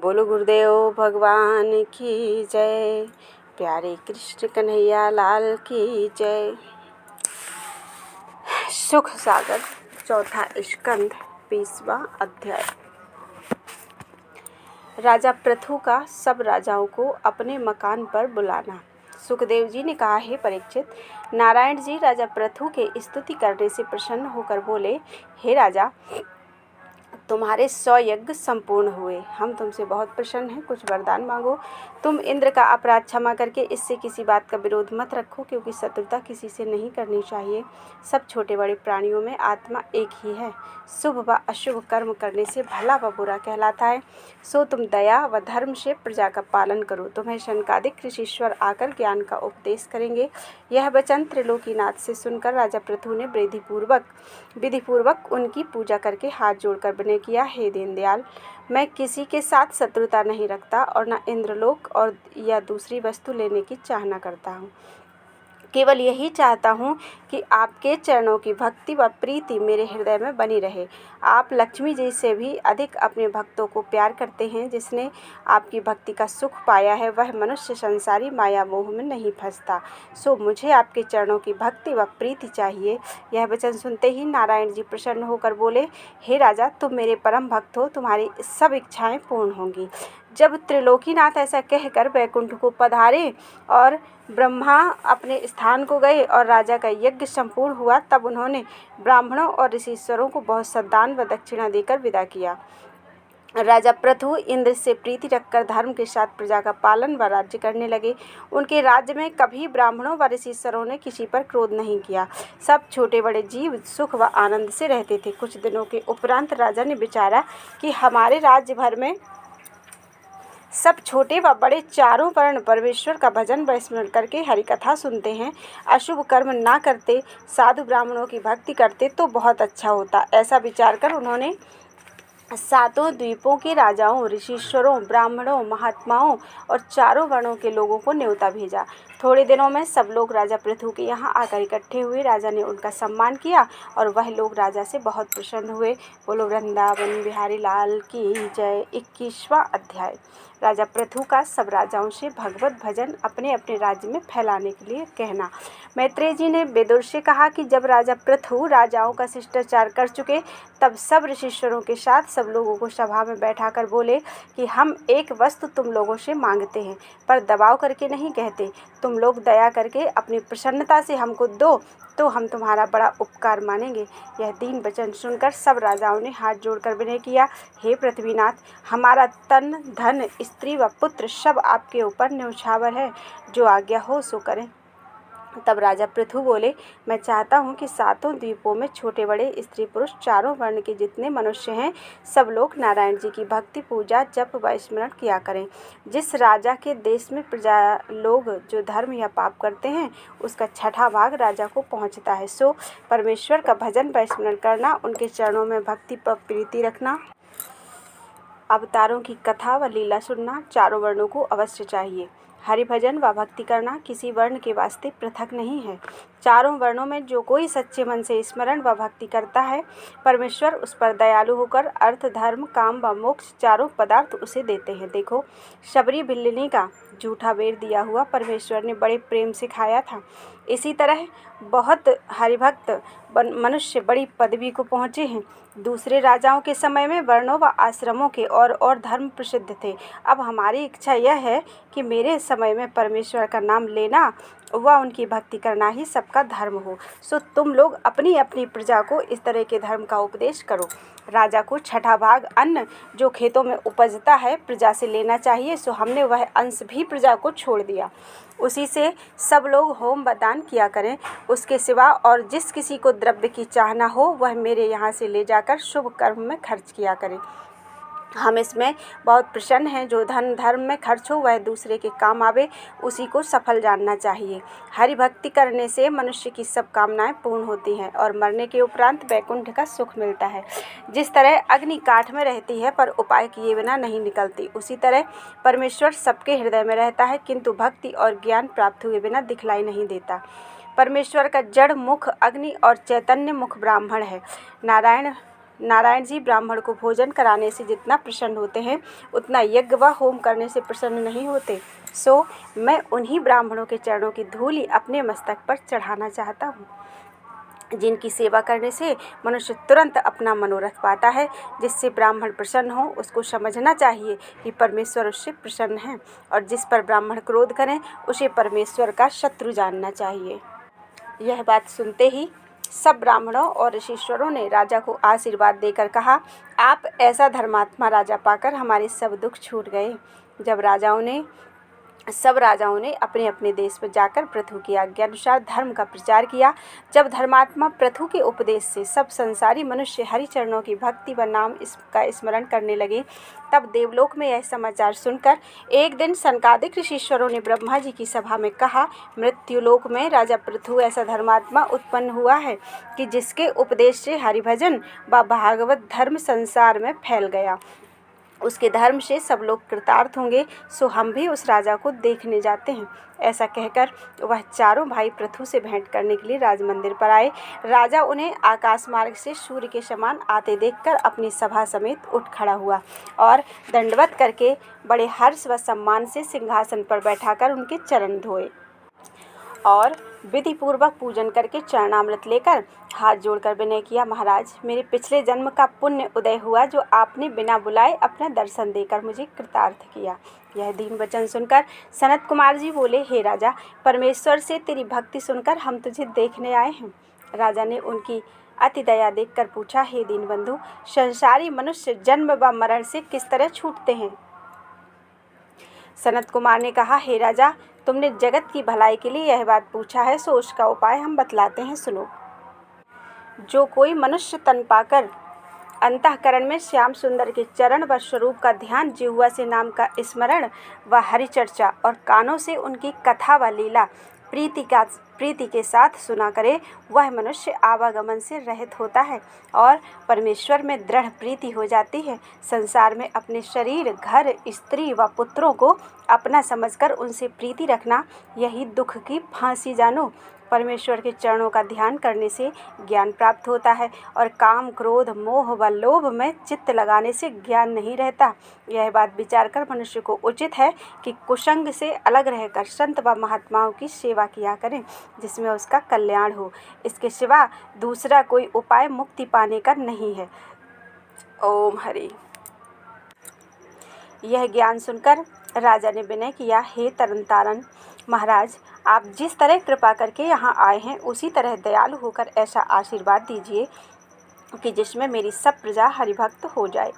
बोलो गुरुदेव भगवान की जय। प्यारे कृष्ण कन्हैया लाल की जय। सुख सागर चौथा स्कंध 20वां अध्याय। राजा पृथु का सब राजाओं को अपने मकान पर बुलाना। सुखदेव जी ने कहा, हे परीक्षित, नारायण जी राजा पृथु के स्तुति करने से प्रसन्न होकर बोले, हे राजा, तुम्हारे 100 यज्ञ संपूर्ण हुए। हम तुमसे बहुत प्रसन्न हैं। कुछ वरदान मांगो। तुम इंद्र का अपराध क्षमा करके इससे किसी बात का विरोध मत रखो, क्योंकि शत्रुता किसी से नहीं करनी चाहिए। सब छोटे बड़े प्राणियों में आत्मा एक ही है। शुभ व अशुभ कर्म करने से भला व बुरा कहलाता है। सो तुम दया व धर्म से प्रजा का पालन करो। तुम्हें शनकादिक ऋषीश्वर आकर ज्ञान का उपदेश करेंगे। यह वचन त्रिलोकीनाथ से सुनकर राजा पृथु ने विधिपूर्वक उनकी पूजा करके हाथ जोड़कर विनय किया, हे दीनदयाल, मैं किसी के साथ शत्रुता नहीं रखता और न इंद्रलोक और या दूसरी वस्तु लेने की चाहना करता हूँ। केवल यही चाहता हूँ कि आपके चरणों की भक्ति व प्रीति मेरे हृदय में बनी रहे। आप लक्ष्मी जी से भी अधिक अपने भक्तों को प्यार करते हैं। जिसने आपकी भक्ति का सुख पाया है वह मनुष्य संसारी माया मोह में नहीं फंसता। सो मुझे आपके चरणों की भक्ति व प्रीति चाहिए। यह वचन सुनते ही नारायण जी प्रसन्न होकर बोले, हे राजा, तुम मेरे परम भक्त हो, तुम्हारी सब इच्छाएं पूर्ण होंगी। जब त्रिलोकीनाथ ऐसा कहकर वैकुंठ को पधारे और ब्रह्मा अपने स्थान को गए और राजा का यज्ञ संपूर्ण हुआ, तब उन्होंने ब्राह्मणों और ऋषीश्वरों को बहुत सम्मान व दक्षिणा देकर विदा किया। राजा पृथु इंद्र से प्रीति रखकर धर्म के साथ प्रजा का पालन व राज्य करने लगे। उनके राज्य में कभी ब्राह्मणों व ऋषीश्वरों ने किसी पर क्रोध नहीं किया। सब छोटे बड़े जीव सुख व आनंद से रहते थे। कुछ दिनों के उपरांत राजा ने विचारा कि हमारे राज्य भर में सब छोटे व बड़े चारों वर्ण परमेश्वर का भजन व स्मरण करके हरि कथा सुनते हैं, अशुभ कर्म ना करते, साधु ब्राह्मणों की भक्ति करते तो बहुत अच्छा होता। ऐसा विचार कर उन्होंने सातों द्वीपों के राजाओं, ऋषीश्वरों, ब्राह्मणों, महात्माओं और चारों वर्णों के लोगों को न्योता भेजा। थोड़े दिनों में सब लोग राजा पृथु के यहाँ आकर इकट्ठे हुए। राजा ने उनका सम्मान किया और वह लोग राजा से बहुत प्रसन्न हुए। बोलो वृंदावन बिहारी लाल की जय। 21वां अध्याय। राजा पृथु का सब राजाओं से भगवत भजन अपने अपने राज्य में फैलाने के लिए कहना। मैत्रेय जी ने विदुर से कहा कि जब राजा पृथु राजाओं का शिष्टाचार कर चुके, तब सब ऋषीश्वरों के साथ सब लोगों को सभा में बैठाकर बोले कि हम एक वस्तु तुम लोगों से मांगते हैं, पर दबाव करके नहीं कहते। तुम लोग दया करके अपनी प्रसन्नता से हमको दो तो हम तुम्हारा बड़ा उपकार मानेंगे। यह दीन वचन सुनकर सब राजाओं ने हाथ जोड़कर विनय किया, हे पृथ्वीनाथ, हमारा तन धन स्त्री व पुत्र सब आपके ऊपर न्यौछावर है। जो आज्ञा हो सो करें। तब राजा पृथु बोले, मैं चाहता हूँ कि सातों द्वीपों में छोटे बड़े स्त्री पुरुष चारों वर्ण के जितने मनुष्य हैं, सब लोग नारायण जी की भक्ति पूजा जप व स्मरण किया करें। जिस राजा के देश में प्रजा लोग जो धर्म या पाप करते हैं, उसका 6ठा भाग राजा को पहुँचता है। सो परमेश्वर का भजन व स्मरण करना, उनके चरणों में भक्ति व प्रीति रखना, अवतारों की कथा व लीला सुनना चारों वर्णों को अवश्य चाहिए। हरि भजन व भक्ति करना किसी वर्ण के वास्ते पृथक नहीं है। चारों वर्णों में जो कोई सच्चे मन से स्मरण व भक्ति करता है, परमेश्वर उस पर दयालु होकर अर्थ, धर्म, काम व मोक्ष चारों पदार्थ उसे देते हैं। देखो, शबरी बिल्लिनी का झूठा बेर दिया हुआ परमेश्वर ने बड़े प्रेम से खाया था। इसी तरह बहुत हरिभक्त मनुष्य बड़ी पदवी को पहुँचे हैं। दूसरे राजाओं के समय में वर्णों व आश्रमों के और धर्म प्रसिद्ध थे। अब हमारी इच्छा यह है कि मेरे समय में परमेश्वर का नाम लेना व उनकी भक्ति करना ही सबका धर्म हो। सो तुम लोग अपनी अपनी प्रजा को इस तरह के धर्म का उपदेश करो। राजा को 6ठा भाग अन्न जो खेतों में उपजता है प्रजा से लेना चाहिए। सो हमने वह अंश भी प्रजा को छोड़ दिया। उसी से सब लोग होम व दान किया करें। उसके सिवा और जिस किसी को द्रव्य की चाहना हो, वह मेरे यहाँ से ले जाकर शुभ कर्म में खर्च किया करें। हम इसमें बहुत प्रसन्न हैं। जो धन धर्म में खर्च हो वह दूसरे के काम आवे, उसी को सफल जानना चाहिए। हरि भक्ति करने से मनुष्य की सब कामनाएं पूर्ण होती हैं और मरने के उपरांत वैकुंठ का सुख मिलता है। जिस तरह अग्नि काठ में रहती है पर उपाय किए बिना नहीं निकलती, उसी तरह परमेश्वर सबके हृदय में रहता है, किंतु भक्ति और ज्ञान प्राप्त हुए बिना दिखलाई नहीं देता। परमेश्वर का जड़ मुख अग्नि और चैतन्य मुख ब्राह्मण है। नारायण नारायण जी ब्राह्मण को भोजन कराने से जितना प्रसन्न होते हैं उतना यज्ञ व होम करने से प्रसन्न नहीं होते। सो मैं उन्हीं ब्राह्मणों के चरणों की धूलि अपने मस्तक पर चढ़ाना चाहता हूँ, जिनकी सेवा करने से मनुष्य तुरंत अपना मनोरथ पाता है। जिससे ब्राह्मण प्रसन्न हो उसको समझना चाहिए कि परमेश्वर उससे प्रसन्न है, और जिस पर ब्राह्मण क्रोध करें उसे परमेश्वर का शत्रु जानना चाहिए। यह बात सुनते ही सब ब्राह्मणों और ऋषीश्वरों ने राजा को आशीर्वाद देकर कहा, आप ऐसा धर्मात्मा राजा पाकर हमारे सब दुख छूट गए। सब राजाओं ने अपने अपने देश में जाकर पृथु की आज्ञा अनुसार धर्म का प्रचार किया। जब धर्मात्मा पृथु के उपदेश से सब संसारी मनुष्य हरि चरणों की भक्ति व नाम का स्मरण करने लगे, तब देवलोक में यह समाचार सुनकर एक दिन सनकादिक ऋषीश्वरों ने ब्रह्मा जी की सभा में कहा, मृत्युलोक में राजा पृथु ऐसा धर्मात्मा उत्पन्न हुआ है कि जिसके उपदेश से हरिभजन व भागवत धर्म संसार में फैल गया। उसके धर्म से सब लोग कृतार्थ होंगे, सो हम भी उस राजा को देखने जाते हैं। ऐसा कहकर वह चारों भाई पृथु से भेंट करने के लिए राजमंदिर पर आए। राजा उन्हें आकाश मार्ग से सूर्य के समान आते देखकर अपनी सभा समेत उठ खड़ा हुआ और दंडवत करके बड़े हर्ष व सम्मान से सिंहासन पर बैठाकर उनके चरण धोए और विधि पूर्वक पूजन करके चरणामृत लेकर हाथ जोड़कर विनय किया, महाराज मेरे पिछले जन्म का पुण्य उदय हुआ जो आपने बिना बुलाए अपना दर्शन देकर मुझे कृतार्थ किया। यह दीन वचन सुनकर सनत कुमार जी बोले, हे राजा, परमेश्वर से तेरी भक्ति सुनकर हम तुझे देखने आए हैं। राजा ने उनकी अति दया देखकर पूछा, हे दीनबंधु, संसारी मनुष्य जन्म व मरण से किस तरह छूटते हैं? सनत कुमार ने कहा, हे राजा, तुमने जगत की भलाई के लिए यह बात पूछा है, सो उसका उपाय हम बतलाते हैं, सुनो। जो कोई मनुष्य तन पाकर अंतःकरण में श्याम सुंदर के चरण व स्वरूप का ध्यान, जिह्वा से नाम का स्मरण व हरिचर्चा और कानों से उनकी कथा व लीला प्रीति के साथ सुना करे, वह मनुष्य आवागमन से रहित होता है और परमेश्वर में दृढ़ प्रीति हो जाती है। संसार में अपने शरीर, घर, स्त्री व पुत्रों को अपना समझकर उनसे प्रीति रखना, यही दुख की फांसी जानो। परमेश्वर के चरणों का ध्यान करने से ज्ञान प्राप्त होता है और काम, क्रोध, मोह व लोभ में चित्त लगाने से ज्ञान नहीं रहता। यह बात विचार कर मनुष्य को उचित है कि कुसंग से अलग रहकर संत व महात्माओं की सेवा किया करें, जिसमें उसका कल्याण हो। इसके सिवा दूसरा कोई उपाय मुक्ति पाने का नहीं है। ओम हरि। यह ज्ञान सुनकर राजा ने विनय किया, हे तरनतारन महाराज, आप जिस तरह कृपा करके यहाँ आए हैं उसी तरह दयालु होकर ऐसा आशीर्वाद दीजिए कि जिसमें मेरी सब प्रजा हरिभक्त हो जाए।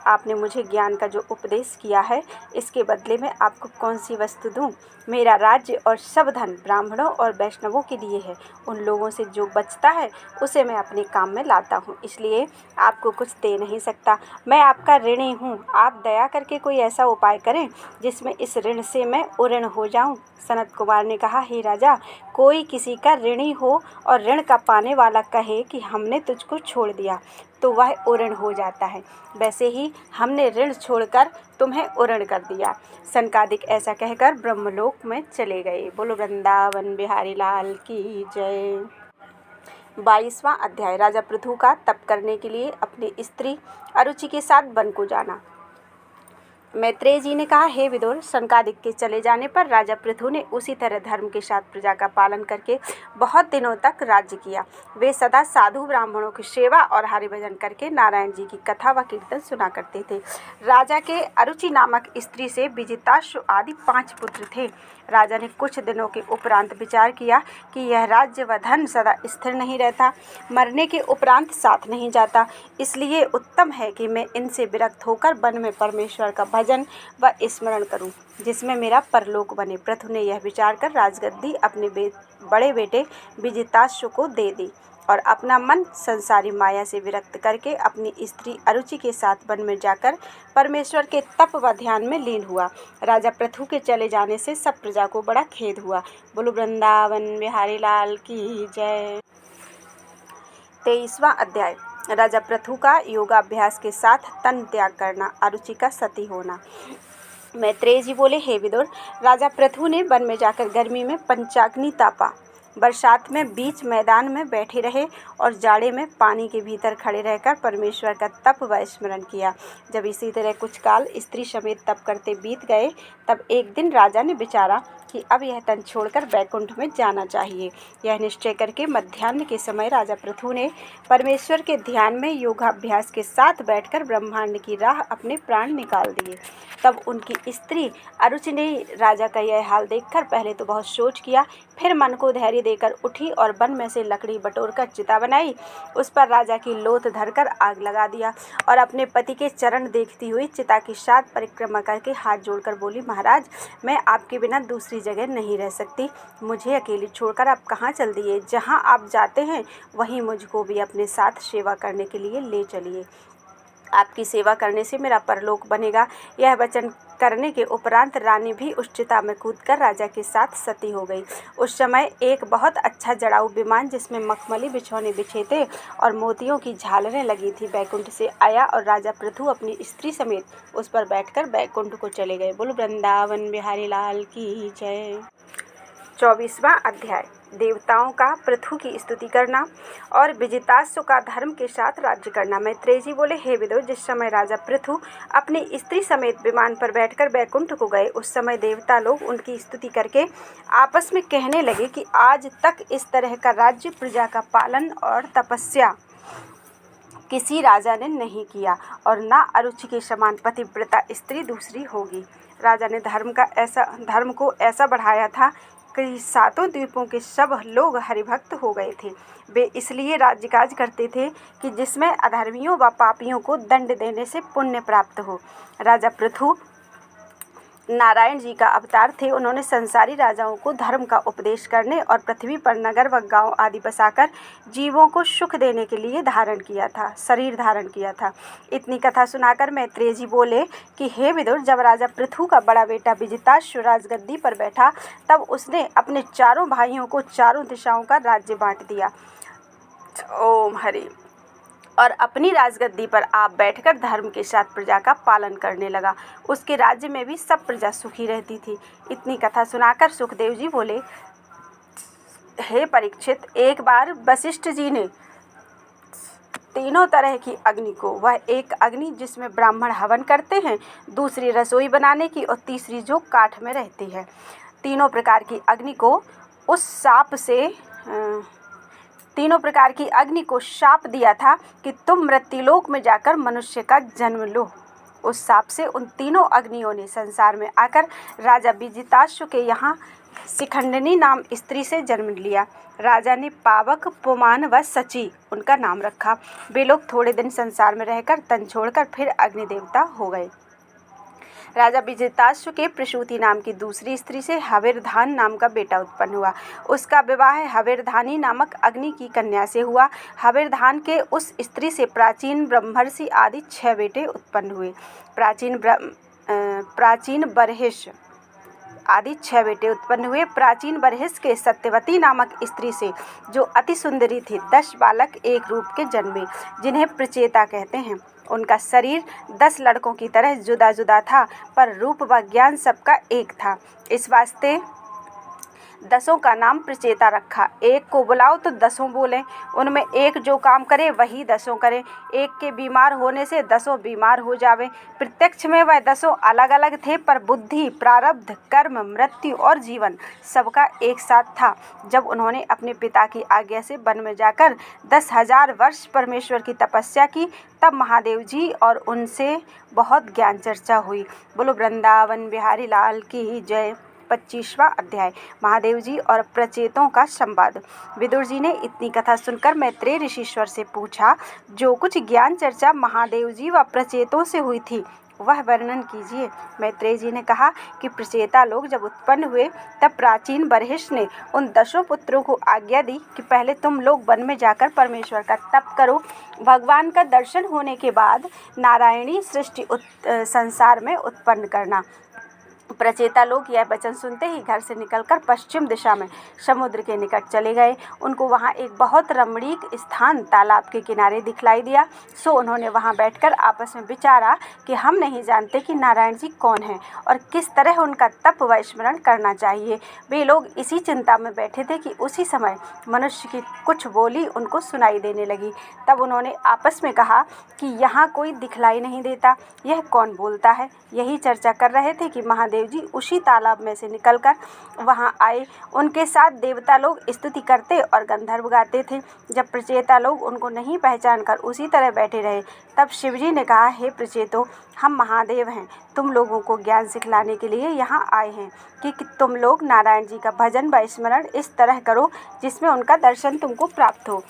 आपने मुझे ज्ञान का जो उपदेश किया है, इसके बदले में आपको कौन सी वस्तु दूं? मेरा राज्य और सब धन ब्राह्मणों और वैष्णवों के लिए है। उन लोगों से जो बचता है उसे मैं अपने काम में लाता हूँ, इसलिए आपको कुछ दे नहीं सकता। मैं आपका ऋणी हूँ। आप दया करके कोई ऐसा उपाय करें जिसमें इस ऋण से मैं उऋण हो जाऊँ। सनत कुमार ने कहा, हे राजा, कोई किसी का ऋणी हो और ऋण का पाने वाला कहे कि हमने तुझको छोड़ दिया, तो वह उऋण हो जाता है। वैसे ही हमने ऋण छोड़कर तुम्हें उऋण कर दिया। सनकादिक ऐसा कहकर ब्रह्मलोक में चले गए। बोलो वृंदावन बिहारी लाल की जय। 22वां अध्याय। राजा पृथु का तप करने के लिए अपनी स्त्री अरुचि के साथ वन को जाना। मैत्रेय जी ने कहा, हे विदुर, सनकादिक के चले जाने पर राजा पृथु ने उसी तरह धर्म के साथ प्रजा का पालन करके बहुत दिनों तक राज्य किया। वे सदा साधु ब्राह्मणों की सेवा और हरिभजन करके नारायण जी की कथा व कीर्तन सुना करते थे। राजा के अरुचि नामक स्त्री से विजिताश्व आदि 5 पुत्र थे। राजा ने कुछ दिनों के उपरांत विचार किया कि यह राज्य व धन सदा स्थिर नहीं रहता, मरने के उपरांत साथ नहीं जाता, इसलिए उत्तम है कि मैं इनसे विरक्त होकर वन में परमेश्वर का भजन व स्मरण करूं, जिसमें मेरा परलोक बने। पृथु ने यह विचार कर राजगद्दी अपने बड़े बेटे विजिताश्व को दे दी और अपना मन संसारी माया से विरक्त करके अपनी स्त्री अरुचि के साथ वन में जाकर परमेश्वर के तप व ध्यान में लीन हुआ। राजा पृथु के चले जाने से सब प्रजा को बड़ा खेद हुआ। बोलो वृंदावन बिहारी लाल की जय। 23वां अध्याय। राजा पृथु का योगाभ्यास के साथ तन त्याग करना, अरुचि का सती होना। मैत्रेय जी बोले, हे विदुर, राजा पृथु ने वन में जाकर गर्मी में पंचाग्नि तापा बरसात में बीच मैदान में बैठे रहे और जाड़े में पानी के भीतर खड़े रहकर परमेश्वर का तप व स्मरण किया। जब इसी तरह कुछ काल स्त्री समेत तप करते बीत गए, तब एक दिन राजा ने विचारा कि अब यह तन छोड़कर बैकुंठ में जाना चाहिए। यह निश्चय करके मध्याह्न के समय राजा पृथु ने परमेश्वर के ध्यान में योगाभ्यास के साथ बैठकर ब्रह्मांड की राह अपने प्राण निकाल दिए। तब उनकी स्त्री अरुचि ने राजा का यह हाल देखकर पहले तो बहुत सोच किया, फिर मन को धैर्य देकर उठी और वन में से लकड़ी बटोरकर चिता बनाई। उस पर राजा की लोथ धरकर आग लगा दिया और अपने पति के चरण देखती हुई चिता की 7 परिक्रमा करके हाथ जोड़कर बोली, महाराज, मैं आपके बिना दूसरी जगह नहीं रह सकती। मुझे अकेली छोड़कर आप कहाँ चल दिए? जहाँ आप जाते हैं वहीं मुझको भी अपने साथ सेवा करने के लिए ले चलिए। आपकी सेवा करने से मेरा परलोक बनेगा। यह वचन करने के उपरांत रानी भी उस चिता में कूदकर राजा के साथ सती हो गई। उस समय एक बहुत अच्छा जड़ाऊ विमान, जिसमें मखमली बिछौने बिछे थे और मोतियों की झालरें लगी थी, बैकुंठ से आया और राजा पृथु अपनी स्त्री समेत उस पर बैठकर बैकुंठ को चले गए। बोलो वृंदावन बिहारी लाल की जय। 24वां अध्याय, देवताओं का पृथु की स्तुति करना और विजिताश्व का धर्म के साथ राज्य करना। मैत्रेय जी बोले, हे विदुर, जिस समय राजा पृथु अपनी स्त्री समेत विमान पर बैठकर बैकुंठ को गए, उस समय देवता लोग उनकी स्तुति करके आपस में कहने लगे कि आज तक इस तरह का राज्य, प्रजा का पालन और तपस्या किसी राजा ने नहीं किया और न अरुचि के समान पतिव्रता स्त्री दूसरी होगी। राजा ने धर्म को ऐसा बढ़ाया था कि 7 द्वीपों के सब लोग हरिभक्त हो गए थे। वे इसलिए राज्यकाज करते थे कि जिसमें अधर्मियों व पापियों को दंड देने से पुण्य प्राप्त हो। राजा पृथु नारायण जी का अवतार थे। उन्होंने संसारी राजाओं को धर्म का उपदेश करने और पृथ्वी पर नगर व गांव आदि बसाकर जीवों को सुख देने के लिए शरीर धारण किया था। इतनी कथा सुनाकर मैत्रेय जी बोले कि हे विदुर, जब राजा पृथु का बड़ा बेटा विजिताश्व राजगद्दी पर बैठा, तब उसने अपने चारों भाइयों को चारों दिशाओं का राज्य बांट दिया। ओम हरि। और अपनी राजगद्दी पर आप बैठकर धर्म के साथ प्रजा का पालन करने लगा। उसके राज्य में भी सब प्रजा सुखी रहती थी। इतनी कथा सुनाकर सुखदेव जी बोले, हे परीक्षित, एक बार वशिष्ठ जी ने 3 तरह की अग्नि को, वह एक अग्नि जिसमें ब्राह्मण हवन करते हैं, दूसरी रसोई बनाने की और तीसरी जो काठ में रहती है, तीनों प्रकार की अग्नि को शाप दिया था कि तुम मृत्युलोक में जाकर मनुष्य का जन्म लो। उस शाप से उन तीनों अग्नियों ने संसार में आकर राजा विजिताश्व के यहाँ शिखंडिनी नाम स्त्री से जन्म लिया। राजा ने पावक, पुमान व सची उनका नाम रखा। वे लोग थोड़े दिन संसार में रहकर तन छोड़कर फिर अग्निदेवता हो गए। राजा विजिताश्व के प्रसूति नाम की दूसरी स्त्री से हविर्धान नाम का बेटा उत्पन्न हुआ। उसका विवाह हविर्धानी नामक अग्नि की कन्या से हुआ। हविर्धान के उस स्त्री से प्राचीन ब्रह्मर्षि आदि 6 बेटे उत्पन्न हुए। प्राचीन बर्हिष आदि 6 बेटे उत्पन्न हुए। प्राचीन बर्हिष के सत्यवती नामक स्त्री से, जो अति सुंदरी थी, 10 बालक एक रूप के जन्मे, जिन्हें प्रचेता कहते हैं। उनका शरीर 10 लड़कों की तरह जुदा जुदा था, पर रूप व ज्ञान सबका एक था। इस वास्ते 10 का नाम प्रचेता रखा। एक को बुलाओ तो 10 बोलें, उनमें एक जो काम करे वही 10 करें। एक के बीमार होने से 10 बीमार हो जावे। प्रत्यक्ष में वह 10 अलग अलग थे, पर बुद्धि, प्रारब्ध, कर्म, मृत्यु और जीवन सबका एक साथ था। जब उन्होंने अपने पिता की आज्ञा से वन में जाकर 10,000 वर्ष परमेश्वर की तपस्या की, तब महादेव जी और उनसे बहुत ज्ञान चर्चा हुई। बोलो वृंदावन बिहारी लाल की जय। 25वां अध्याय, महादेव जी और प्रचेतों का संवाद। विदुर जी ने इतनी कथा सुनकर मैत्रेय ऋषिश्वर से पूछा, जो कुछ ज्ञान चर्चा महादेव जी व प्रचेतों से हुई थी, वह वर्णन कीजिए। मैत्रेय जी ने कहा कि प्रचेता लोग जब उत्पन्न हुए, तब प्राचीन बर्हिष ने उन 10 पुत्रों को आज्ञा दी कि पहले तुम लोग वन में जाकर परमेश्वर का तप करो। भगवान का दर्शन होने के बाद नारायणी सृष्टि संसार में उत्पन्न करना। प्रचेता लोग यह वचन सुनते ही घर से निकलकर पश्चिम दिशा में समुद्र के निकट चले गए। उनको वहाँ एक बहुत रमणीक स्थान तालाब के किनारे दिखलाई दिया। सो उन्होंने वहाँ बैठकर आपस में विचारा कि हम नहीं जानते कि नारायण जी कौन हैं और किस तरह उनका तप व स्मरण करना चाहिए। वे लोग इसी चिंता में बैठे थे कि उसी समय मनुष्य की कुछ बोली उनको सुनाई देने लगी। तब उन्होंने आपस में कहा कि यहाँ कोई दिखलाई नहीं देता, यह कौन बोलता है। यही चर्चा कर रहे थे कि महादेव जी उसी तालाब में से निकलकर वहां आए। उनके साथ देवता लोग स्तुति करते और गंधर्व गाते थे। जब प्रचेता लोग उनको नहीं पहचानकर उसी तरह बैठे रहे, तब शिवजी ने कहा, हे प्रचेतो, हम महादेव हैं, तुम लोगों को ज्ञान सिखलाने के लिए यहाँ आए हैं कि तुम लोग नारायण जी का भजन व स्मरण इस तरह करो जिसमें उनका दर्शन तुमको प्राप्त हो।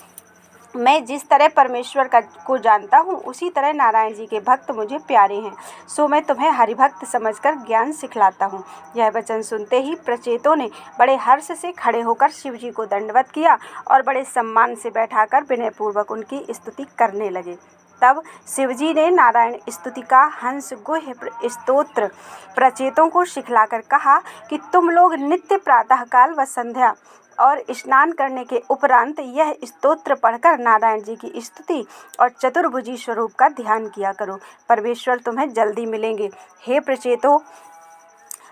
मैं जिस तरह परमेश्वर को जानता हूँ उसी तरह नारायण जी के भक्त मुझे प्यारे हैं, सो मैं तुम्हें हरिभक्त समझकर ज्ञान सिखलाता हूँ। यह वचन सुनते ही प्रचेतों ने बड़े हर्ष से खड़े होकर शिव जी को दंडवत किया और बड़े सम्मान से बैठाकर विनयपूर्वक उनकी स्तुति करने लगे। तब शिवजी ने नारायण स्तुति का हंस गुह्य स्तोत्र प्रचेतों को सिखलाकर कहा कि तुम लोग नित्य प्रातःकाल व संध्या और स्नान करने के उपरांत यह स्तोत्र पढ़कर नारायण जी की स्तुति और चतुर्भुजी स्वरूप का ध्यान किया करो। परमेश्वर तुम्हें जल्दी मिलेंगे। हे प्रचेतों,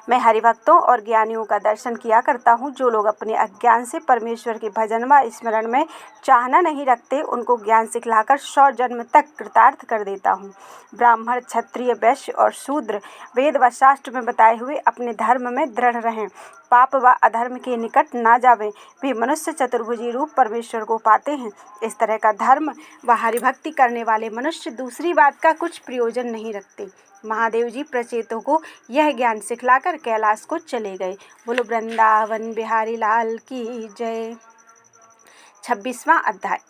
मैं हरिभक्तों और ज्ञानियों का दर्शन किया करता हूँ। जो लोग अपने अज्ञान से परमेश्वर के भजन व स्मरण में चाहना नहीं रखते, उनको ज्ञान सिखलाकर 100 जन्म तक कृतार्थ कर देता हूँ। ब्राह्मण, क्षत्रिय, वैश्य और शूद्र वेद व शास्त्र में बताए हुए अपने धर्म में दृढ़ रहें, पाप व अधर्म के निकट ना जावें, वे मनुष्य चतुर्भुजी रूप परमेश्वर को पाते हैं। इस तरह का धर्म व हरिभक्ति करने वाले मनुष्य दूसरी बात का कुछ प्रयोजन नहीं रखते। महादेव जी प्रचेतों को यह ज्ञान सिखलाकर कैलाश को चले गए। बोलो वृंदावन बिहारी लाल की जय। 26वां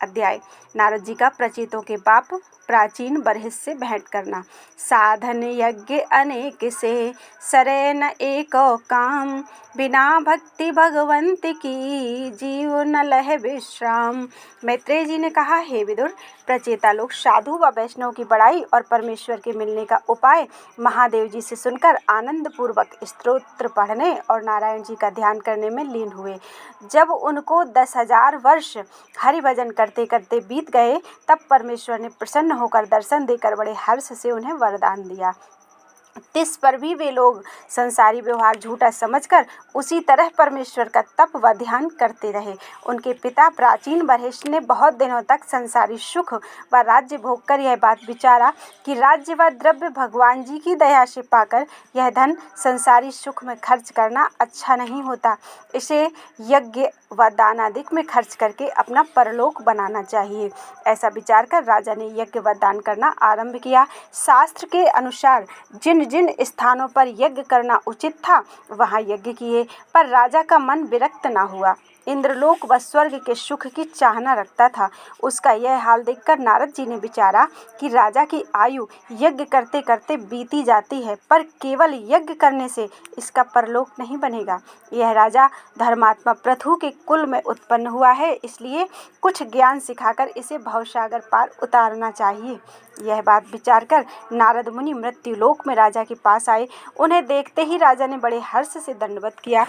अध्याय नारद जी का प्रचेतों के बाप प्राचीन बरहिस से भेंट करना। साधन यज्ञ अनेक से सरे न एको काम, बिना भक्ति भगवंत की जीव न लह विश्राम। मैत्रेय जी ने कहा, हे विदुर, प्रचेता लोग साधु व वैष्णव की बड़ाई और परमेश्वर के मिलने का उपाय महादेव जी से सुनकर आनंद पूर्वक स्तोत्र पढ़ने और नारायण जी का ध्यान करने में लीन हुए। जब उनको 10,000 वर्ष हरि भजन करते करते बीत गए, तब परमेश्वर ने प्रसन्न होकर दर्शन देकर बड़े हर्ष से उन्हें वरदान दिया। तिस पर भी वे लोग संसारी व्यवहार झूठा समझकर उसी तरह परमेश्वर का तप व ध्यान करते रहे। उनके पिता प्राचीन बरहिस ने बहुत दिनों तक संसारी सुख व राज्य भोग कर यह बात विचारा कि राज्य व द्रव्य भगवान जी की दया से पाकर यह धन संसारी सुख में खर्च करना अच्छा नहीं होता। इसे यज्ञ व दान आदि में खर्च करके अपना परलोक बनाना चाहिए। ऐसा विचार कर राजा ने यज्ञ व दान करना आरंभ किया। शास्त्र के अनुसार जिन जिन स्थानों पर यज्ञ करना उचित था वहाँ यज्ञ किए, पर राजा का मन विरक्त ना हुआ। इंद्रलोक व स्वर्ग के सुख की चाहना रखता था। उसका यह हाल देखकर नारद जी ने विचारा कि राजा की आयु यज्ञ करते करते बीती जाती है, पर केवल यज्ञ करने से इसका परलोक नहीं बनेगा। यह राजा धर्मात्मा पृथु के कुल में उत्पन्न हुआ है, इसलिए कुछ ज्ञान सिखाकर इसे भवसागर पार उतारना चाहिए। यह बात विचार कर नारद मुनि मृत्युलोक में राजा के पास आए। उन्हें देखते ही राजा ने बड़े हर्ष से दंडवत किया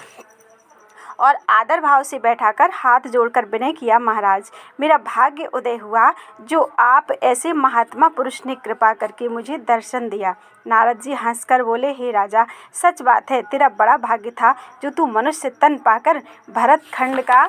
और आदर भाव से बैठाकर हाथ जोड़कर विनय किया, महाराज, मेरा भाग्य उदय हुआ जो आप ऐसे महात्मा पुरुष ने कृपा करके मुझे दर्शन दिया। नारद जी हंसकर बोले, हे राजा, सच बात है, तेरा बड़ा भाग्य था जो तू मनुष्य तन पाकर भरत खंड का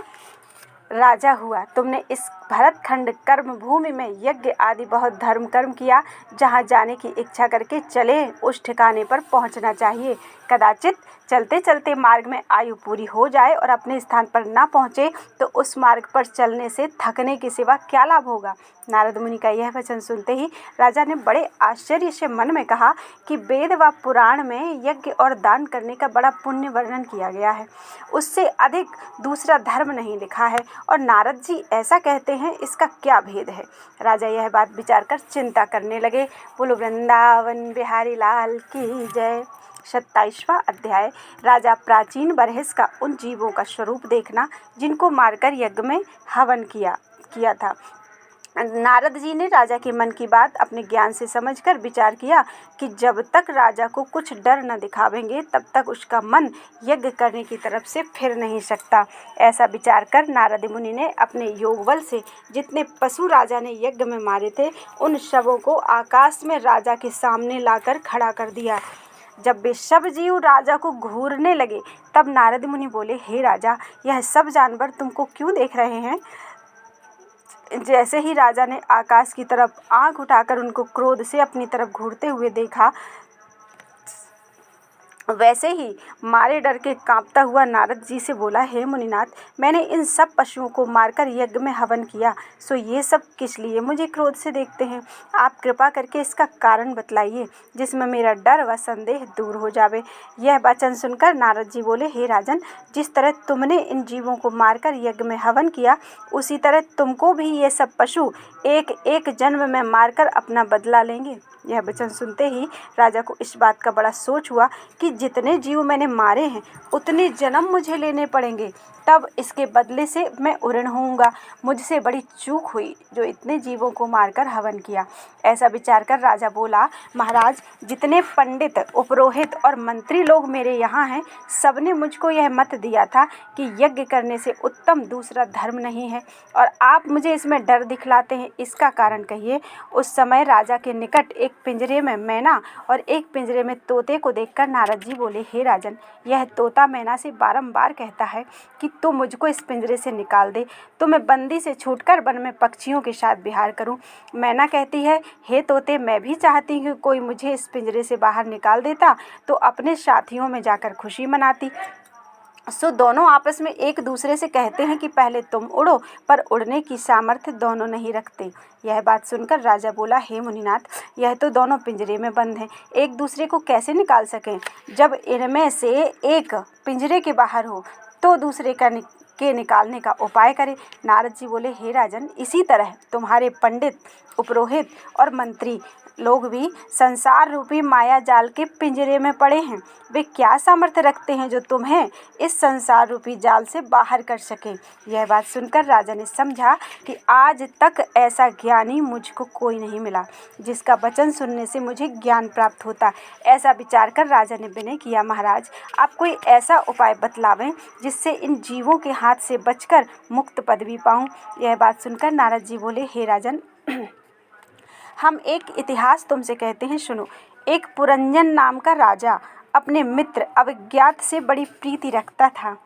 राजा हुआ। तुमने इस भरत खंड कर्म भूमि में यज्ञ आदि बहुत धर्म कर्म किया। जहाँ जाने की इच्छा करके चले उस ठिकाने पर पहुँचना चाहिए। कदाचित चलते चलते मार्ग में आयु पूरी हो जाए और अपने स्थान पर ना पहुँचे तो उस मार्ग पर चलने से थकने के सिवा क्या लाभ होगा। नारद मुनि का यह वचन सुनते ही राजा ने बड़े आश्चर्य से मन में कहा कि वेद व पुराण में यज्ञ और दान करने का बड़ा पुण्य वर्णन किया गया है, उससे अधिक दूसरा धर्म नहीं लिखा है, और नारद जी ऐसा कहते हैं, इसका क्या भेद है। राजा यह बात विचार कर चिंता करने लगे। बोलो वृंदावन बिहारी लाल की जय। 27वां अध्याय राजा प्राचीन बरहिस का उन जीवों का स्वरूप देखना जिनको मारकर यज्ञ में हवन किया था। नारद जी ने राजा के मन की बात अपने ज्ञान से समझकर विचार किया कि जब तक राजा को कुछ डर न दिखावेंगे तब तक उसका मन यज्ञ करने की तरफ से फिर नहीं सकता। ऐसा विचार कर नारद मुनि ने अपने योग बल से जितने पशु राजा ने यज्ञ में मारे थे उन शवों को आकाश में राजा के सामने लाकर खड़ा कर दिया। जब वे सब जीव राजा को घूरने लगे तब नारद मुनि बोले, हे राजा, यह सब जानवर तुमको क्यों देख रहे हैं? जैसे ही राजा ने आकाश की तरफ आंख उठाकर उनको क्रोध से अपनी तरफ घूरते हुए देखा, वैसे ही मारे डर के कांपता हुआ नारद जी से बोला, हे मुनिनाथ, मैंने इन सब पशुओं को मारकर यज्ञ में हवन किया, सो ये सब किस लिए मुझे क्रोध से देखते हैं? आप कृपा करके इसका कारण बतलाइए जिसमें मेरा डर व संदेह दूर हो जावे। यह वचन सुनकर नारद जी बोले, हे राजन, जिस तरह तुमने इन जीवों को मारकर यज्ञ में हवन किया उसी तरह तुमको भी ये सब पशु एक एक जन्म में मारकर अपना बदला लेंगे। यह वचन सुनते ही राजा को इस बात का बड़ा सोच हुआ कि जितने जीव मैंने मारे हैं उतने जन्म मुझे लेने पड़ेंगे, तब इसके बदले से मैं उऋण होऊंगा। मुझसे बड़ी चूक हुई जो इतने जीवों को मारकर हवन किया। ऐसा विचार कर राजा बोला, महाराज, जितने पंडित, उपरोहित और मंत्री लोग मेरे यहाँ हैं सबने मुझको यह मत दिया था कि यज्ञ करने से उत्तम दूसरा धर्म नहीं है, और आप मुझे इसमें डर दिखलाते हैं, इसका कारण कहिए। उस समय राजा के निकट एक पिंजरे में मैना और एक पिंजरे में तोते को देखकर नारद जी बोले, हे राजन, यह तोता मैना से बारंबार कहता है कि तू मुझको इस पिंजरे से निकाल दे, तो मैं बंदी से छूटकर वन में पक्षियों के साथ विहार करूं। मैना कहती है, हे तोते, मैं भी चाहती हूँ कि कोई मुझे इस पिंजरे से बाहर निकाल देता तो अपने साथियों में जाकर खुशी मनाती। सो दोनों आपस में एक दूसरे से कहते हैं कि पहले तुम उड़ो, पर उड़ने की सामर्थ्य दोनों नहीं रखते। यह बात सुनकर राजा बोला, हे मुनिनाथ, यह तो दोनों पिंजरे में बंद हैं, एक दूसरे को कैसे निकाल सकें? जब इनमें से एक पिंजरे के बाहर हो तो दूसरे के निकालने का उपाय करें। नारद जी बोले, हे राजन, इसी तरह तुम्हारे पंडित, उपरोहित और मंत्री लोग भी संसार रूपी माया जाल के पिंजरे में पड़े हैं। वे क्या सामर्थ्य रखते हैं जो तुम्हें इस संसार रूपी जाल से बाहर कर सके? यह बात सुनकर राजा ने समझा कि आज तक ऐसा ज्ञानी मुझको कोई नहीं मिला जिसका वचन सुनने से मुझे ज्ञान प्राप्त होता। ऐसा विचार कर राजा ने विनय किया, महाराज, आप कोई ऐसा उपाय बतलावें जिससे इन जीवों के हाथ से बचकर मुक्त पदवी पाऊं। यह बात सुनकर नारद जी बोले, हे राजन, हम एक इतिहास तुमसे कहते हैं, सुनो। एक पुरंजन नाम का राजा अपने मित्र अविज्ञात से बड़ी प्रीति रखता था।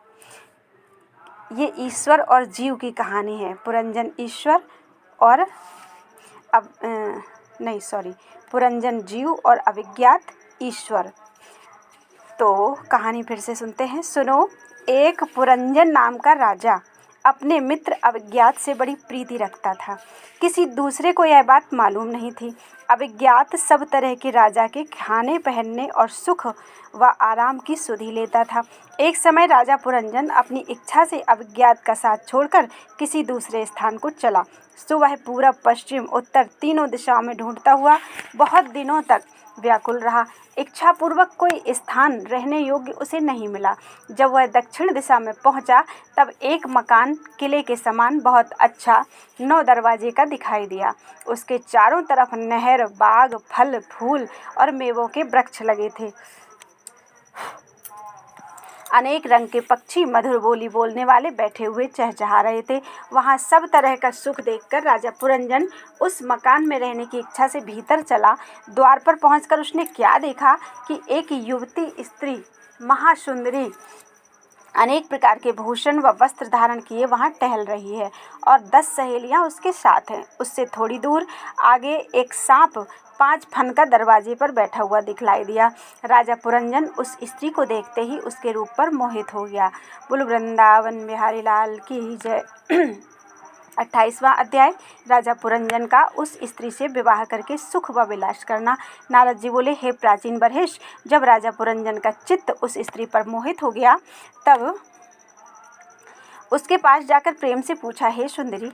ये ईश्वर और जीव की कहानी है। पुरंजन ईश्वर और पुरंजन जीव और अविज्ञात ईश्वर। तो कहानी फिर से सुनते हैं, सुनो। एक पुरंजन नाम का राजा अपने मित्र अविज्ञात से बड़ी प्रीति रखता था। किसी दूसरे को यह बात मालूम नहीं थी। अविज्ञात सब तरह के राजा के खाने, पहनने और सुख व आराम की सुधि लेता था। एक समय राजा पुरंजन अपनी इच्छा से अविज्ञात का साथ छोड़कर किसी दूसरे स्थान को चला। सो वह पूरब, पश्चिम, उत्तर तीनों दिशाओं में ढूंढता हुआ बहुत दिनों तक व्याकुल रहा। इच्छापूर्वक कोई स्थान रहने योग्य उसे नहीं मिला। जब वह दक्षिण दिशा में पहुंचा तब एक मकान किले के समान बहुत अच्छा 9 दरवाजे का दिखाई दिया। उसके चारों तरफ नहर, बाग, फल, फूल और मेवों के वृक्ष लगे थे। अनेक रंग के पक्षी मधुर बोली बोलने वाले बैठे हुए चहचहा रहे थे। वहाँ सब तरह का सुख देखकर राजा पुरंजन उस मकान में रहने की इच्छा से भीतर चला। द्वार पर पहुंचकर उसने क्या देखा कि एक युवती स्त्री महासुंदरी अनेक प्रकार के भूषण व वस्त्र धारण किए वहाँ टहल रही है और 10 सहेलियाँ उसके साथ हैं। उससे थोड़ी दूर आगे एक सांप 5 फन का दरवाजे पर बैठा हुआ दिखलाई दिया। राजा पुरंजन उस स्त्री को देखते ही उसके रूप पर मोहित हो गया। बोल वृंदावन बिहारी लाल की जय। 28वां अध्याय, राजा पुरंजन का उस स्त्री से विवाह करके सुख व विलास करना। नारद जी बोले, हे प्राचीन बरहिष, जब राजा पुरंजन का चित्त उस स्त्री पर मोहित हो गया तब उसके पास जाकर प्रेम से पूछा, हे सुंदरी,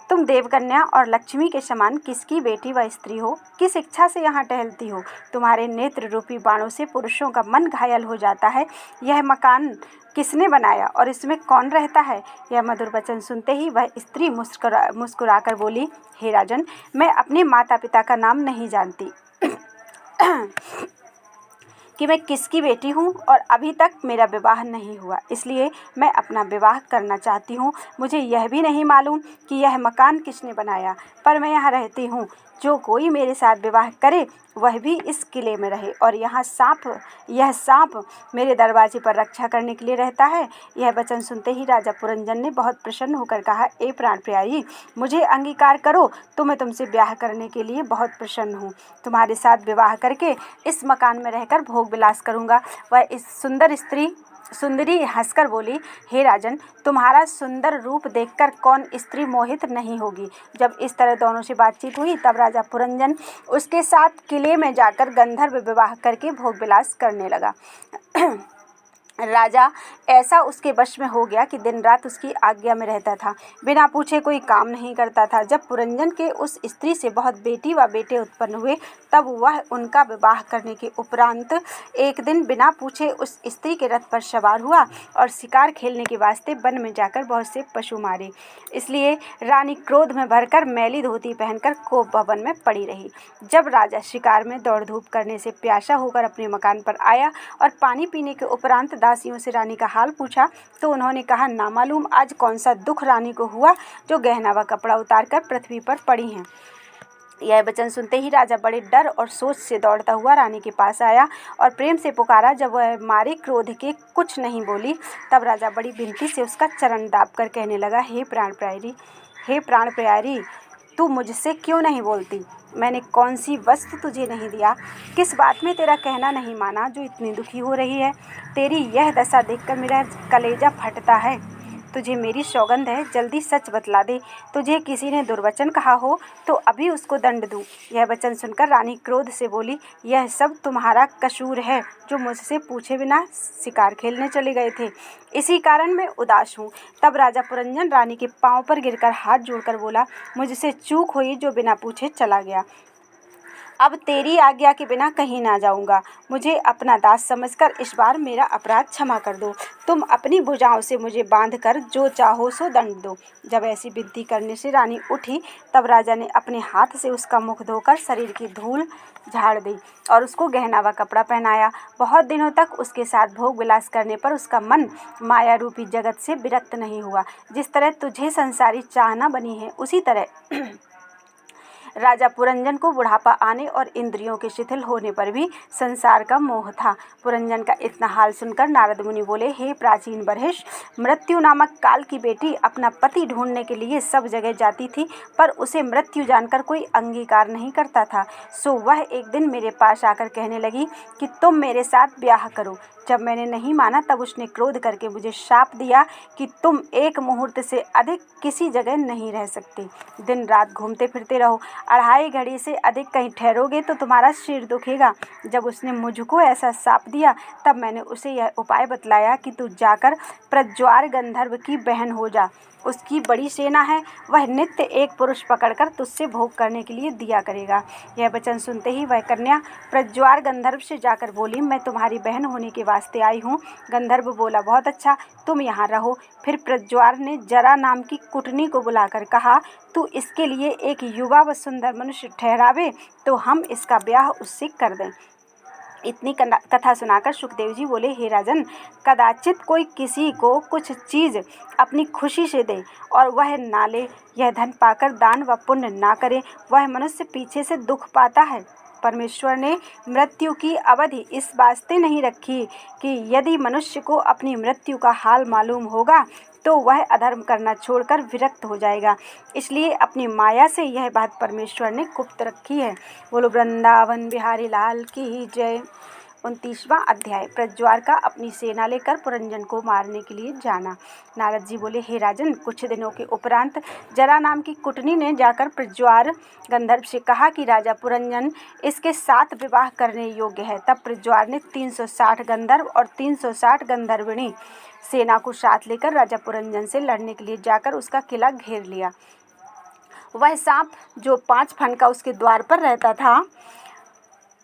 तुम देवकन्या और लक्ष्मी के समान किसकी बेटी व स्त्री हो? किस इच्छा से यहाँ टहलती हो? तुम्हारे नेत्र रूपी बाणों से पुरुषों का मन घायल हो जाता है। यह मकान किसने बनाया और इसमें कौन रहता है? यह मधुर वचन सुनते ही वह स्त्री मुस्कुराकर बोली, हे राजन, मैं अपने माता पिता का नाम नहीं जानती कि मैं किसकी बेटी हूँ और अभी तक मेरा विवाह नहीं हुआ, इसलिए मैं अपना विवाह करना चाहती हूँ। मुझे यह भी नहीं मालूम कि यह मकान किसने बनाया, पर मैं यहाँ रहती हूँ। जो कोई मेरे साथ विवाह करे वह भी इस किले में रहे और यह सांप मेरे दरवाजे पर रक्षा करने के लिए रहता है। यह वचन सुनते ही राजा पुरंजन ने बहुत प्रसन्न होकर कहा, ए प्राण प्यारी, मुझे अंगीकार करो, तो मैं तुमसे ब्याह करने के लिए बहुत प्रसन्न हूँ। तुम्हारे साथ विवाह करके इस मकान में रहकर भोग विलास करूँगा। वह इस सुंदरी हंसकर बोली, हे राजन, तुम्हारा सुंदर रूप देखकर कौन स्त्री मोहित नहीं होगी। जब इस तरह दोनों से बातचीत हुई तब राजा पुरंजन उसके साथ किले में जाकर गंधर्व विवाह करके भोग विलास करने लगा। राजा ऐसा उसके वश में हो गया कि दिन रात उसकी आज्ञा में रहता था, बिना पूछे कोई काम नहीं करता था। जब पुरंजन के उस स्त्री से बहुत बेटी व बेटे उत्पन्न हुए तब वह उनका विवाह करने के उपरांत एक दिन बिना पूछे उस स्त्री के रथ पर सवार हुआ और शिकार खेलने के वास्ते वन में जाकर बहुत से पशु मारे। इसलिए रानी क्रोध में भरकर मैली धोती पहनकर कोप भवन में पड़ी रही। जब राजा शिकार में दौड़ धूप करने से प्यासा होकर अपने मकान पर आया और पानी पीने के उपरांत दासियों से रानी का हाल पूछा तो उन्होंने कहा, ना मालूम आज कौन सा दुख रानी को हुआ जो गहना व कपड़ा उतारकर पृथ्वी पर पड़ी हैं। यह वचन सुनते ही राजा बड़े डर और सोच से दौड़ता हुआ रानी के पास आया और प्रेम से पुकारा। जब वह मारे क्रोध के कुछ नहीं बोली तब राजा बड़ी विनती से उसका चरण दाब कर कहने लगा, हे प्राण प्यारी, तू मुझसे क्यों नहीं बोलती? मैंने कौन सी वस्तु तुझे नहीं दिया? किस बात में तेरा कहना नहीं माना जो इतनी दुखी हो रही है? तेरी यह दशा देखकर मेरा कलेजा फटता है। तुझे मेरी सौगंध है, जल्दी सच बतला दे। तुझे किसी ने दुर्वचन कहा हो तो अभी उसको दंड दूं। यह वचन सुनकर रानी क्रोध से बोली, यह सब तुम्हारा कसूर है जो मुझसे पूछे बिना शिकार खेलने चले गए थे। इसी कारण मैं उदास हूँ। तब राजा पुरंजन रानी के पांव पर गिरकर हाथ जोड़कर बोला, मुझसे चूक हुई जो बिना पूछे चला गया। अब तेरी आज्ञा के बिना कहीं ना जाऊंगा। मुझे अपना दास समझकर इस बार मेरा अपराध क्षमा कर दो। तुम अपनी भुजाओं से मुझे बांधकर जो चाहो सो दंड दो। जब ऐसी विनती करने से रानी उठी तब राजा ने अपने हाथ से उसका मुख धोकर शरीर की धूल झाड़ दी और उसको गहना व कपड़ा पहनाया। बहुत दिनों तक उसके साथ भोग विलास करने पर उसका मन माया रूपी जगत से विरक्त नहीं हुआ। जिस तरह तुझे संसारी चाहना बनी है उसी तरह राजा पुरंजन को बुढ़ापा आने और इंद्रियों के शिथिल होने पर भी संसार का मोह था। पुरंजन का इतना हाल सुनकर नारद मुनि बोले, हे प्राचीन बरहिष, मृत्यु नामक काल की बेटी अपना पति ढूंढने के लिए सब जगह जाती थी, पर उसे मृत्यु जानकर कोई अंगीकार नहीं करता था। सो वह एक दिन मेरे पास आकर कहने लगी कि तुम मेरे साथ ब्याह करो। जब मैंने नहीं माना तब उसने क्रोध करके मुझे शाप दिया कि तुम एक मुहूर्त से अधिक किसी जगह नहीं रह सकती। दिन रात घूमते फिरते रहो, 2.5 घड़ी से अधिक कहीं ठहरोगे तो तुम्हारा सिर दुखेगा। जब उसने मुझको ऐसा शाप दिया तब मैंने उसे यह उपाय बतलाया कि तू जाकर प्रज्वार गंधर्व की बहन हो जा। उसकी बड़ी सेना है, वह नित्य एक पुरुष पकड़कर तुझसे भोग करने के लिए दिया करेगा। यह वचन सुनते ही वह कन्या प्रज्वार गंधर्व से जाकर बोली, मैं तुम्हारी बहन होने के वास्ते आई हूँ। गंधर्व बोला, बहुत अच्छा, तुम यहाँ रहो। फिर प्रज्वार ने जरा नाम की कुटनी को बुलाकर कहा, तू इसके लिए एक युवा व सुंदर मनुष्य ठहरावे तो हम इसका ब्याह उससे कर दें। इतनी कथा सुनाकर सुखदेव जी बोले, हे राजन, कदाचित कोई किसी को कुछ चीज़ अपनी खुशी से दे और वह ना ले, यह धन पाकर दान व पुण्य ना करे, वह मनुष्य पीछे से दुख पाता है। परमेश्वर ने मृत्यु की अवधि इस वास्ते नहीं रखी कि यदि मनुष्य को अपनी मृत्यु का हाल मालूम होगा तो वह अधर्म करना छोड़कर विरक्त हो जाएगा। इसलिए अपनी माया से यह बात परमेश्वर ने गुप्त रखी है। बोलो वृंदावन बिहारी लाल की जय। 29वां अध्याय। प्रज्वार का अपनी सेना लेकर पुरंजन को मारने के लिए जाना। नारद जी बोले, हे राजन, कुछ दिनों के उपरांत जरा नाम की कुटनी ने जाकर प्रज्वार गंधर्व से कहा कि राजा पुरंजन इसके साथ विवाह करने योग्य है। तब प्रज्वार ने 360 गंधर्व और 360 गंधर्विणी सेना को साथ लेकर राजा पुरंजन से लड़ने के लिए जाकर उसका किला घेर लिया। वह सांप जो 5 फन का उसके द्वार पर रहता था,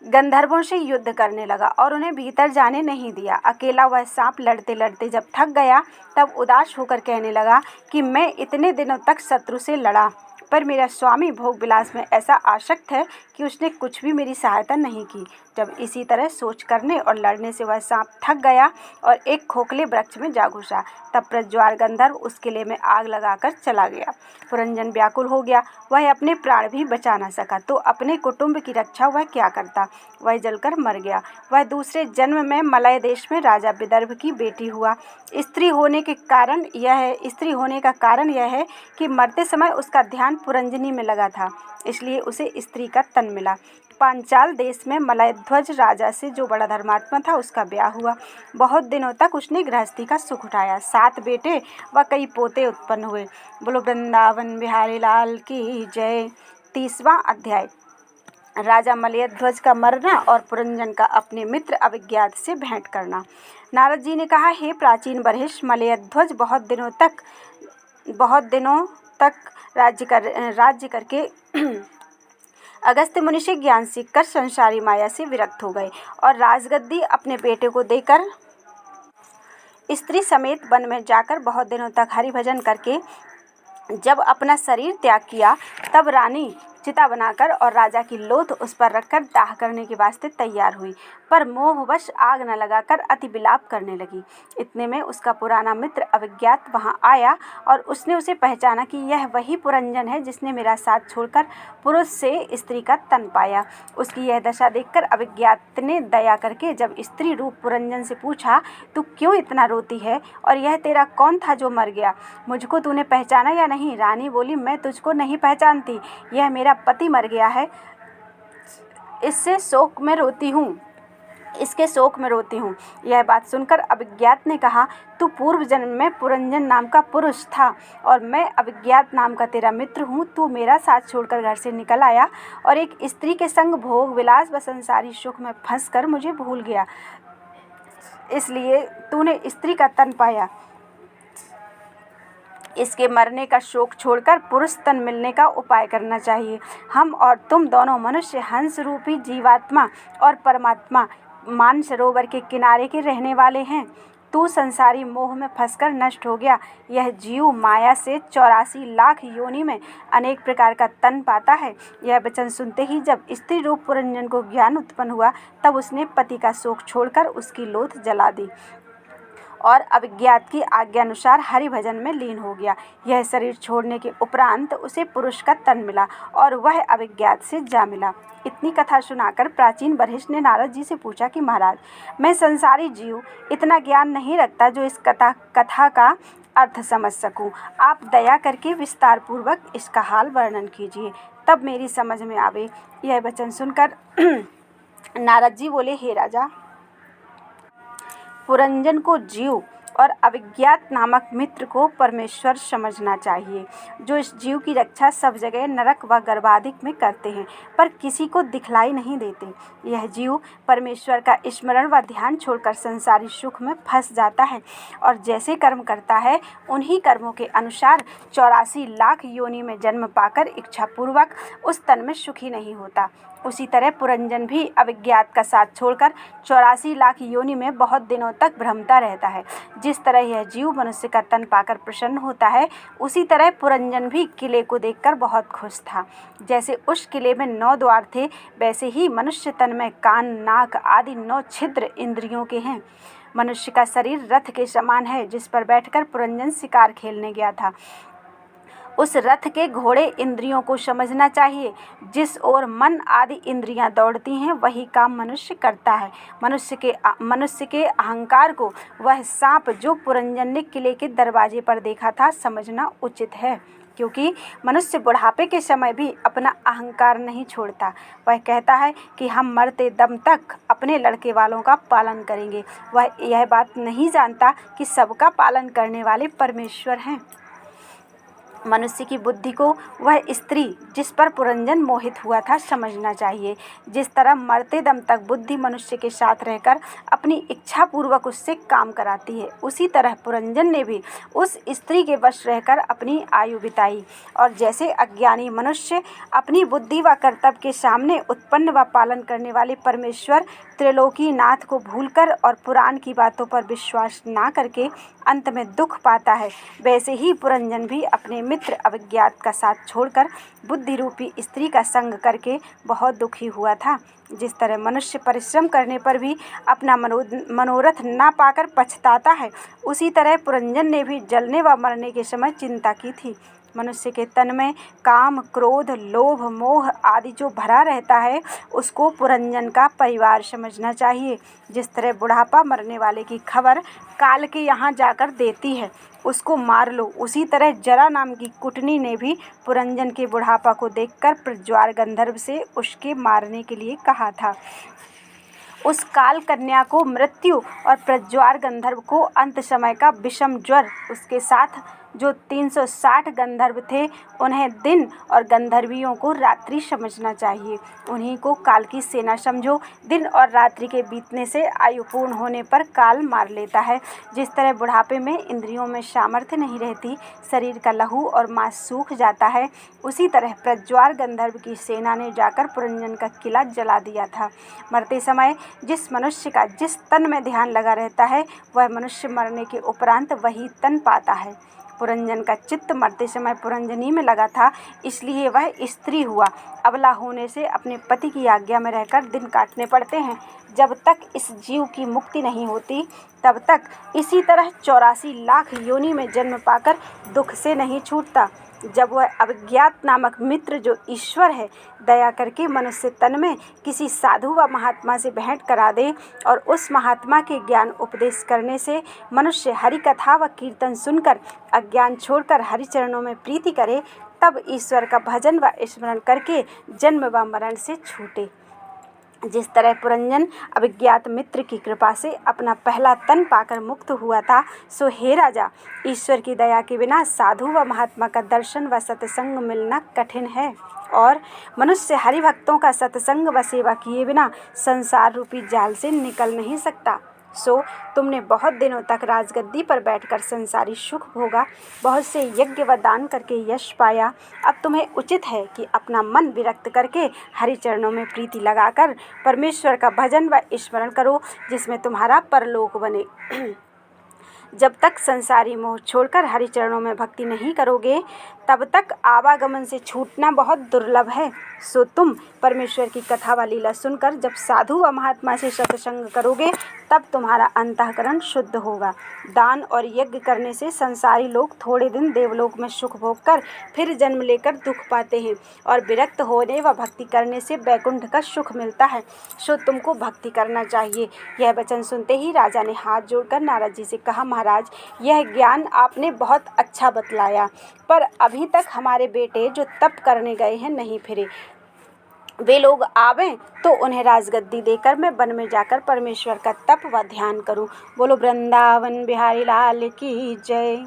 गंधर्वों से युद्ध करने लगा और उन्हें भीतर जाने नहीं दिया। अकेला वह सांप लड़ते लड़ते जब थक गया, तब उदास होकर कहने लगा कि मैं इतने दिनों तक शत्रु से लड़ा, पर मेरा स्वामी भोग विलास में ऐसा आसक्त है कि उसने कुछ भी मेरी सहायता नहीं की। जब इसी तरह सोच करने और लड़ने से वह सांप थक गया और एक खोखले वृक्ष में जा घुसा, तब प्रज्वाल गंधर्व उस किले में आग लगाकर चला गया। पुरंजन व्याकुल हो गया, वह अपने प्राण भी बचा न सका, तो अपने कुटुंब की रक्षा वह क्या करता। वह जलकर मर गया। वह दूसरे जन्म में मलय देश में राजा विदर्भ की बेटी हुआ। स्त्री होने का कारण यह है कि मरते समय उसका ध्यान पुरंजनी में लगा था, इसलिए उसे स्त्री का तन मिला। पांचाल देश में मलयध्वज राजा से, जो बड़ा धर्मात्मा था, उसका ब्याह हुआ। बहुत दिनों तक उसने गृहस्थी का सुख उठाया। 7 बेटे व कई पोते उत्पन्न हुए। बोलो वृंदावन बिहारी लाल की जय। 30वां अध्याय। राजा मलयध्वज का मरना और पुरंजन का अपने मित्र अभिज्ञात से भेंट करना। नारद जी ने कहा, हे प्राचीन बर्हिष, मलयध्वज बहुत दिनों तक राज्य करके अगस्त्य मुनि से ज्ञान सीखकर संसारी माया से विरक्त हो गए और राजगद्दी अपने बेटे को देकर स्त्री समेत वन में जाकर बहुत दिनों तक हरि भजन करके जब अपना शरीर त्याग किया, तब रानी चिता बनाकर और राजा की लोथ उस पर रखकर दाह करने के वास्ते तैयार हुई, पर मोहवश आग न लगाकर अति विलाप करने लगी। इतने में उसका पुराना मित्र अभिज्ञात वहां आया और उसने उसे पहचाना कि यह वही पुरंजन है जिसने मेरा साथ छोड़कर पुरुष से स्त्री का तन पाया। उसकी यह दशा देखकर अभिज्ञात ने दया करके जब स्त्री रूप पुरंजन से पूछा, तू क्यों इतना रोती है और यह तेरा कौन था जो मर गया? मुझको तूने पहचाना या नहीं? रानी बोली, मैं तुझको नहीं पहचानती, यह मेरा पति मर गया है, इसके शोक में रोती हूँ। यह बात सुनकर अभिज्ञात ने कहा, तू पूर्व जन्म में पुरंजन नाम का पुरुष था और मैं अभिज्ञात नाम का तेरा मित्र हूँ। तू मेरा साथ छोड़कर घर से निकल आया और एक स्त्री के संग भोग विलास व संसारी सुख में फंसकर मुझे भूल गया, इसलिए तूने स्त्री का तन पाया। इसके मरने का शोक छोड़कर पुरुष तन मिलने का उपाय करना चाहिए। हम और तुम दोनों मनुष्य हंस रूपी जीवात्मा और परमात्मा मानसरोवर के किनारे के रहने वाले हैं। तू संसारी मोह में फंसकर नष्ट हो गया। यह जीव माया से 84 लाख योनि में अनेक प्रकार का तन पाता है। यह वचन सुनते ही जब स्त्री रूप पुरंजन को ज्ञान उत्पन्न हुआ, तब उसने पति का शोक छोड़कर उसकी लोथ जला दी और अभिज्ञात की आज्ञानुसार हरि भजन में लीन हो गया। यह शरीर छोड़ने के उपरांत उसे पुरुष का तन मिला और वह अभिज्ञात से जा मिला। इतनी कथा सुनाकर प्राचीन बर्हिष ने नारद जी से पूछा कि महाराज, मैं संसारी जीव इतना ज्ञान नहीं रखता जो इस कथा का अर्थ समझ सकूं। आप दया करके विस्तार पूर्वक इसका हाल वर्णन कीजिए, तब मेरी समझ में आवे। यह वचन सुनकर नारद जी बोले, हे राजा, पुरंजन को जीव और अभिज्ञात नामक मित्र को परमेश्वर समझना चाहिए, जो इस जीव की रक्षा सब जगह नरक व गर्भाधिक में करते हैं, पर किसी को दिखलाई नहीं देते। यह जीव परमेश्वर का स्मरण व ध्यान छोड़कर संसारी सुख में फंस जाता है और जैसे कर्म करता है, उन्हीं कर्मों के अनुसार 84 लाख योनि में जन्म पाकर इच्छापूर्वक उस तन में सुखी नहीं होता। उसी तरह पुरंजन भी अभिज्ञात का साथ छोड़कर 84 लाख योनि में बहुत दिनों तक भ्रमता रहता है। जिस तरह यह जीव मनुष्य का तन पाकर प्रसन्न होता है, उसी तरह पुरंजन भी किले को देखकर बहुत खुश था। जैसे उस किले में 9 द्वार थे, वैसे ही मनुष्य तन में कान, नाक आदि 9 छिद्र इंद्रियों के हैं। मनुष्य का शरीर रथ के समान है, जिस पर बैठकर पुरंजन शिकार खेलने गया था। उस रथ के घोड़े इंद्रियों को समझना चाहिए। जिस ओर मन आदि इंद्रियां दौड़ती हैं, वही काम मनुष्य करता है। मनुष्य के अहंकार को वह सांप जो पुरंजन ने किले के दरवाजे पर देखा था समझना उचित है, क्योंकि मनुष्य बुढ़ापे के समय भी अपना अहंकार नहीं छोड़ता। वह कहता है कि हम मरते दम तक अपने लड़के वालों का पालन करेंगे। वह यह बात नहीं जानता कि सबका पालन करने वाले परमेश्वर हैं। मनुष्य की बुद्धि को वह स्त्री जिस पर पुरंजन मोहित हुआ था समझना चाहिए। जिस तरह मरते दम तक बुद्धि मनुष्य के साथ रहकर अपनी इच्छा पूर्वक उससे काम कराती है, उसी तरह पुरंजन ने भी उस स्त्री के वश रहकर अपनी आयु बिताई। और जैसे अज्ञानी मनुष्य अपनी बुद्धि व कर्तव्य के सामने उत्पन्न व पालन करने वाले परमेश्वर त्रिलोकीनाथ को भूलकर और पुराण की बातों पर विश्वास ना करके अंत में दुख पाता है, वैसे ही पुरंजन भी अपने मित्र अभिज्ञात का साथ छोड़कर बुद्धि रूपी स्त्री का संग करके बहुत दुखी हुआ था। जिस तरह मनुष्य परिश्रम करने पर भी अपना मनोरथ ना पाकर पछताता है, उसी तरह पुरंजन ने भी जलने व मरने के समय चिंता की थी। मनुष्य के तन में काम, क्रोध, लोभ, मोह आदि जो भरा रहता है, उसको पुरंजन का परिवार समझना चाहिए। जिस तरह बुढ़ापा मरने वाले की खबर काल के यहाँ जाकर देती है, उसको मार लो, उसी तरह जरा नाम की कुटनी ने भी पुरंजन के बुढ़ापा को देखकर प्रज्वार गंधर्व से उसके मारने के लिए कहा था। उस काल कन्या को मृत्यु और प्रज्वार गंधर्व को अंत समय का विषम ज्वर, उसके साथ जो 360 गंधर्व थे उन्हें दिन और गंधर्वियों को रात्रि समझना चाहिए। उन्हीं को काल की सेना समझो। दिन और रात्रि के बीतने से आयु पूर्ण होने पर काल मार लेता है। जिस तरह बुढ़ापे में इंद्रियों में सामर्थ्य नहीं रहती, शरीर का लहू और मांस सूख जाता है, उसी तरह प्रज्वार गंधर्व की सेना ने जाकर पुरंजन का किला जला दिया था। मरते समय जिस मनुष्य का जिस तन में ध्यान लगा रहता है, वह मनुष्य मरने के उपरांत वही तन पाता है। पुरंजन का चित्त मरते समय पुरंजनी में लगा था, इसलिए वह स्त्री हुआ। अबला होने से अपने पति की आज्ञा में रहकर दिन काटने पड़ते हैं। जब तक इस जीव की मुक्ति नहीं होती, तब तक इसी तरह 84 लाख योनि में जन्म पाकर दुख से नहीं छूटता। जब वह अज्ञात नामक मित्र जो ईश्वर है, दया करके मनुष्य तन में किसी साधु व महात्मा से भेंट करा दे और उस महात्मा के ज्ञान उपदेश करने से मनुष्य हरि कथा व कीर्तन सुनकर अज्ञान छोड़कर हरि चरणों में प्रीति करे, तब ईश्वर का भजन व स्मरण करके जन्म व मरण से छूटे। जिस तरह पुरंजन अभिज्ञात मित्र की कृपा से अपना पहला तन पाकर मुक्त हुआ था, सो हे राजा, ईश्वर की दया के बिना साधु व महात्मा का दर्शन व सत्संग मिलना कठिन है और मनुष्य हरिभक्तों का सत्संग व सेवा किए बिना संसार रूपी जाल से निकल नहीं सकता। सो तुमने बहुत दिनों तक राजगद्दी पर बैठकर संसारी सुख भोगा, बहुत से यज्ञ व दान करके यश पाया। अब तुम्हें उचित है कि अपना मन विरक्त करके हरि चरणों में प्रीति लगाकर परमेश्वर का भजन व स्मरण करो, जिसमें तुम्हारा परलोक बने। जब तक संसारी मोह छोड़कर हरि चरणों में भक्ति नहीं करोगे, तब तक आवागमन से छूटना बहुत दुर्लभ है। सो तुम परमेश्वर की कथा व लीला सुनकर जब साधु व महात्मा से सत्संग करोगे, तब तुम्हारा अंतःकरण शुद्ध होगा। दान और यज्ञ करने से संसारी लोग थोड़े दिन देवलोक में सुख भोग कर फिर जन्म लेकर दुख पाते हैं और विरक्त होने व भक्ति करने से वैकुंठ का सुख मिलता है। सो तुमको भक्ति करना चाहिए। यह वचन सुनते ही राजा ने हाथ जोड़कर नारद जी से कहा, महाराज, यह ज्ञान आपने बहुत अच्छा बतलाया, पर अभी तक हमारे बेटे जो तप करने गए हैं नहीं फिरे। वे लोग आवें तो उन्हें राजगद्दी देकर मैं वन में जाकर परमेश्वर का तप व ध्यान करूं। बोलो वृंदावन बिहारी लाल की जय।